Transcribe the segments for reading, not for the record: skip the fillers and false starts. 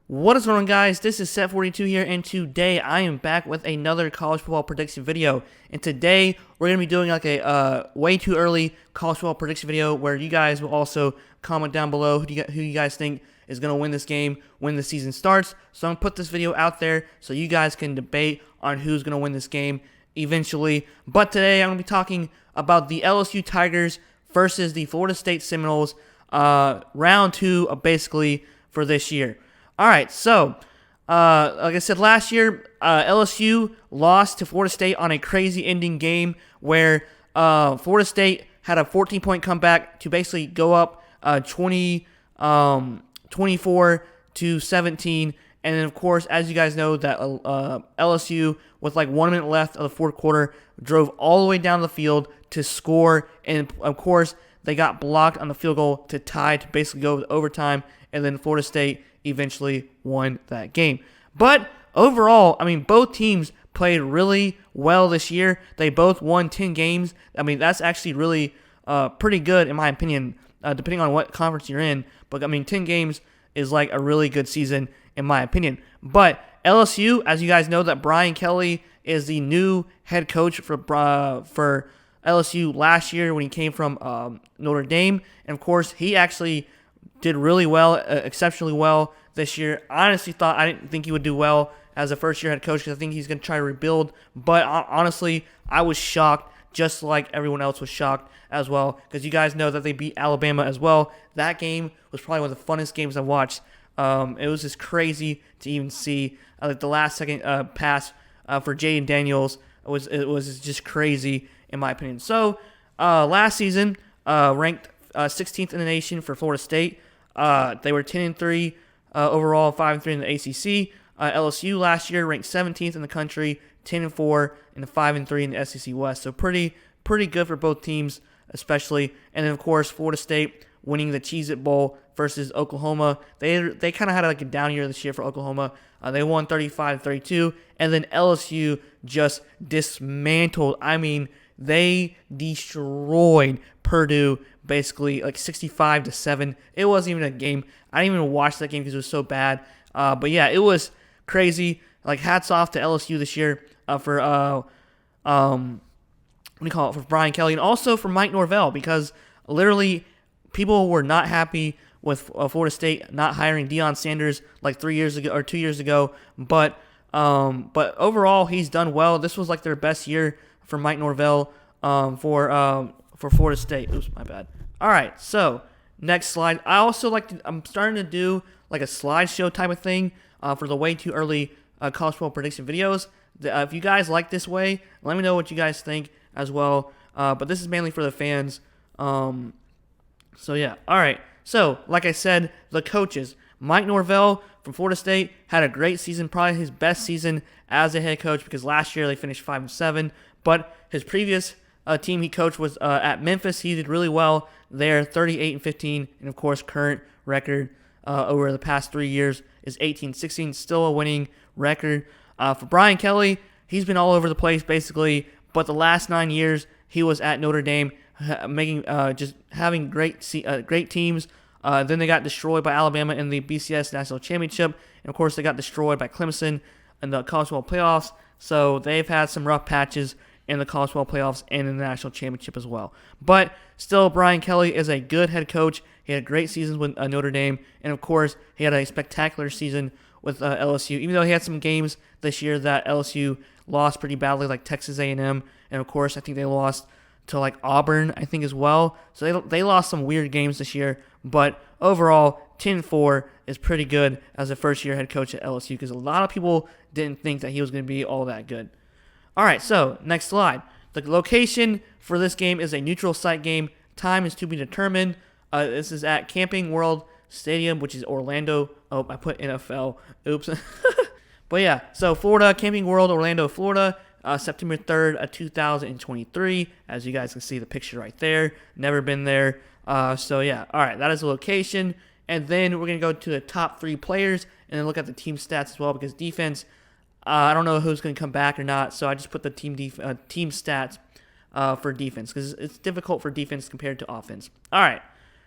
What is going on, guys? This is Set42 here, and today I am back with another college football prediction video. And today we're going to be doing like a way too early college football prediction video where you guys will also comment down below who you guys think is going to win this game when the season starts. So I'm going to put this video out there so you guys can debate on who's going to win this game eventually. But today I'm going to be talking about the LSU Tigers versus the Florida State Seminoles, round 2 of basically for this year. All right, so like I said last year, LSU lost to Florida State on a crazy ending game where Florida State had a 14-point comeback to basically go up 24 to 17. And then, of course, as you guys know, that LSU, with like 1 minute left of the fourth quarter, drove all the way down the field to score. And, of course, they got blocked on the field goal to tie to basically go to overtime. And then Florida State eventually won that game. But overall, I mean, both teams played really well this year. They both won 10 games. I mean, that's actually really pretty good in my opinion, depending on what conference you're in. But, I mean, 10 games is like a really good season in my opinion. But LSU, as you guys know, that Brian Kelly is the new head coach for LSU last year when he came from Notre Dame. And, of course, he actually did really well, exceptionally well this year. I didn't think he would do well as a first-year head coach because I think he's going to try to rebuild. But honestly, I was shocked, just like everyone else was shocked as well, because you guys know that they beat Alabama as well. That game was probably one of the funnest games I've watched. It was just crazy to even see. Like the last-second pass for Jaden Daniels it was just crazy in my opinion. So last season, ranked 16th in the nation for Florida State. They were 10-3 overall, 5-3 in the ACC. LSU last year ranked 17th in the country, 10-4, and 5-3 in the SEC West. So pretty good for both teams, especially. And then of course Florida State winning the Cheez-It Bowl versus Oklahoma. They kind of had like a down year this year for Oklahoma. They won 35-32, and then LSU just dismantled. I mean, they destroyed Purdue basically like 65-7. It wasn't even a game. I didn't even watch that game because it was so bad. But yeah, it was crazy. Like hats off to LSU this year for for Brian Kelly, and also for Mike Norvell, because literally people were not happy with Florida State not hiring Deion Sanders like 3 years ago or 2 years ago. But overall he's done well. This was like their best year for Mike Norvell for Florida State. Oops, my bad. All right, so next slide. I'm starting to do like a slideshow type of thing for the way too early college football prediction videos. If you guys like this way, let me know what you guys think as well. But this is mainly for the fans. So yeah, all right. So like I said, the coaches. Mike Norvell from Florida State had a great season, probably his best season as a head coach, because last year they finished 5-7. But his previous team he coached was at Memphis. He did really well there, 38-15, and of course current record over the past 3 years is 18-16, still a winning record. For Brian Kelly, he's been all over the place basically, but the last 9 years he was at Notre Dame, making just having great teams. Then they got destroyed by Alabama in the BCS National Championship, and of course they got destroyed by Clemson in the college football playoffs. So they've had some rough patches in the college football playoffs and in the national championship as well. But still, Brian Kelly is a good head coach. He had great seasons with Notre Dame, and of course, he had a spectacular season with LSU. Even though he had some games this year that LSU lost pretty badly, like Texas A&M, and of course, I think they lost to like Auburn, I think as well. So they lost some weird games this year. But overall, 10-4 is pretty good as a first-year head coach at LSU, because a lot of people didn't think that he was going to be all that good. All right, so next slide. The location for this game is a neutral site game. Time is to be determined. This is at Camping World Stadium, which is Orlando. Oh, I put NFL. Oops. But yeah, so Florida, Camping World, Orlando, Florida, September 3rd, 2023. As you guys can see the picture right there. Never been there. So yeah, all right, that is the location. And then we're going to go to the top 3 players and then look at the team stats as well, because defense, I don't know who's going to come back or not, so I just put the team stats for defense, because it's difficult for defense compared to offense. All right,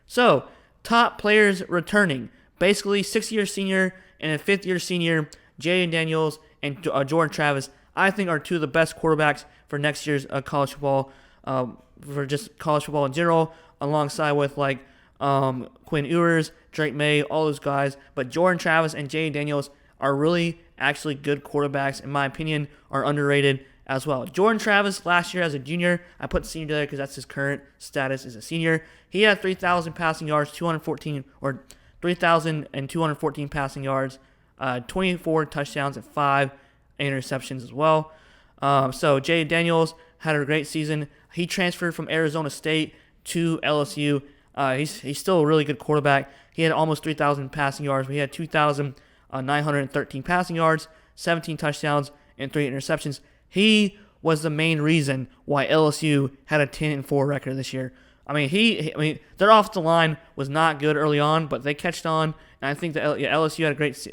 so top players returning. Basically, 6-year senior and a 5th-year senior, Jayden Daniels and Jordan Travis, I think are 2 of the best quarterbacks for next year's college football, for just college football in general, alongside with like Quinn Ewers, Drake May, all those guys. But Jordan Travis and Jayden Daniels are really actually good quarterbacks, in my opinion, are underrated as well. Jordan Travis last year as a junior, I put senior there because that's his current status as a senior. He had 3,000 passing yards, 3,214 passing yards, 24 touchdowns and 5 interceptions as well. So Jayden Daniels had a great season. He transferred from Arizona State to LSU. He's still a really good quarterback. He had almost 3,000 passing yards. He had 2,913 passing yards, 17 touchdowns, and 3 interceptions. He was the main reason why LSU had a 10-4 record this year. I mean, their offensive line was not good early on, but they catched on, and I think that LSU had a great.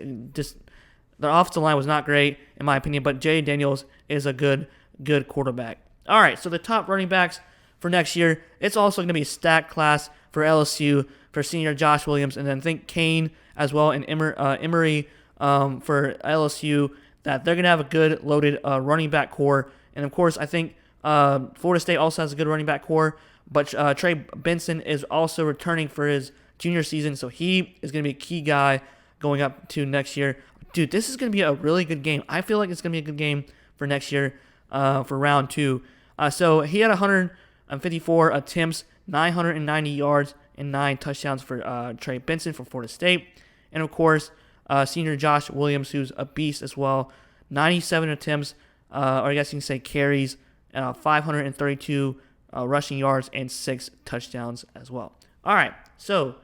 Their offensive line was not great in my opinion, but Jayden Daniels is a good quarterback. All right, so the top running backs for next year, it's also going to be a stacked class for LSU for senior Josh Williams, and then think Kane as well and Emory for LSU. That they're going to have a good loaded running back core. And, of course, I think Florida State also has a good running back core. But Trey Benson is also returning for his junior season, so he is going to be a key guy going up to next year. Dude, this is going to be a really good game. I feel like it's going to be a good game for next year for round 2. So he had 154 attempts, 990 yards, and 9 touchdowns for Trey Benson for Florida State. And, of course, senior Josh Williams, who's a beast as well. 97 attempts, or I guess you can say carries, 532 rushing yards, and 6 touchdowns as well. All right, so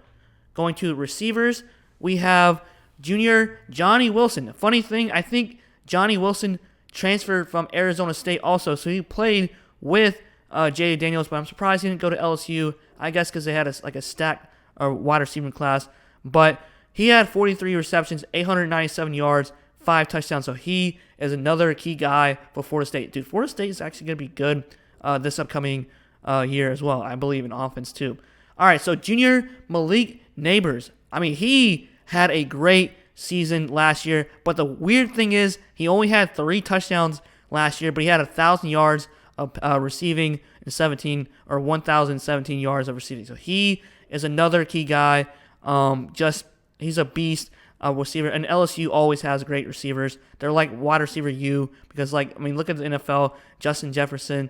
going to receivers, we have junior Johnny Wilson. Funny thing, I think Johnny Wilson transferred from Arizona State also, so he played with Jayden Daniels, but I'm surprised he didn't go to LSU, I guess because they had a stacked wide receiver class. But he had 43 receptions, 897 yards, 5 touchdowns. So he is another key guy for Florida State. Dude, Florida State is actually going to be good this upcoming year as well, I believe, in offense too. All right, so junior Malik Neighbors. I mean, he had a great season last year, but the weird thing is he only had 3 touchdowns last year, but he had 1,000 yards of receiving and 1,017 yards of receiving. So he is another key guy. He's a beast receiver, and LSU always has great receivers. They're like wide receiver U because, look at the NFL: Justin Jefferson,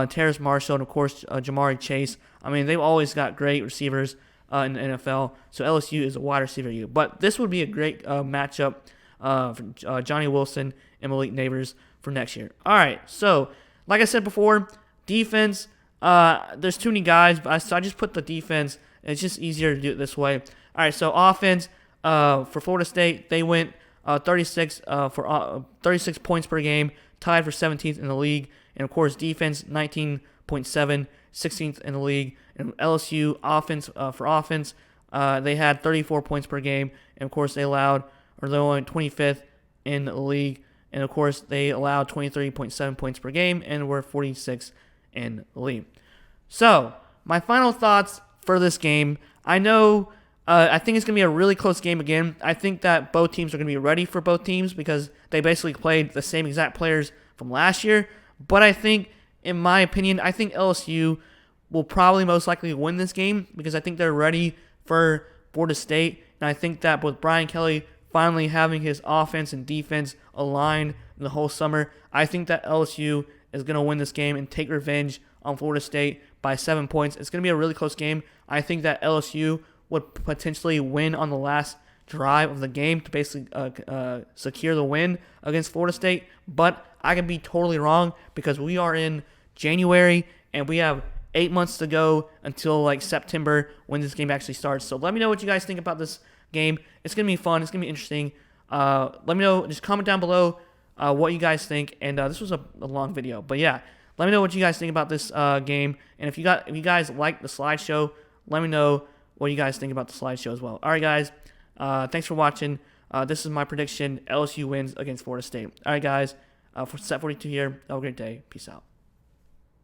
Terrace Marshall, and of course Jamari Chase. I mean, they've always got great receivers in the NFL. So LSU is a wide receiver U. But this would be a great matchup for Johnny Wilson and Malik Neighbors for next year. All right, so like I said before, defense. There's too many guys, so I just put the defense. It's just easier to do it this way. All right, so offense for Florida State, they went 36 points per game, tied for 17th in the league. And, of course, defense, 19.7, 16th in the league. And LSU offense, they had 34 points per game. And, of course, they went 25th in the league. And, of course, they allowed 23.7 points per game and were 46th in the league. So, my final thoughts for this game. I know I think it's going to be a really close game again. I think that both teams are going to be ready for both teams because they basically played the same exact players from last year. But I think, in my opinion, I think LSU will probably most likely win this game because I think they're ready for Florida State. And I think that with Brian Kelly finally having his offense and defense aligned in the whole summer, I think that LSU is going to win this game and take revenge on Florida State by 7 points. It's going to be a really close game. I think that LSU would potentially win on the last drive of the game to basically secure the win against Florida State. But I can be totally wrong because we are in January and we have 8 months to go until September when this game actually starts. So let me know what you guys think about this game. It's going to be fun. It's going to be interesting. Let me know. Just comment down below what you guys think. And this was a long video. But yeah, let me know what you guys think about this game. And if you guys like the slideshow, let me know what you guys think about the slideshow as well. All right, guys. Thanks for watching. This is my prediction. LSU wins against Florida State. All right, guys. For Set 42 here. Have a great day. Peace out.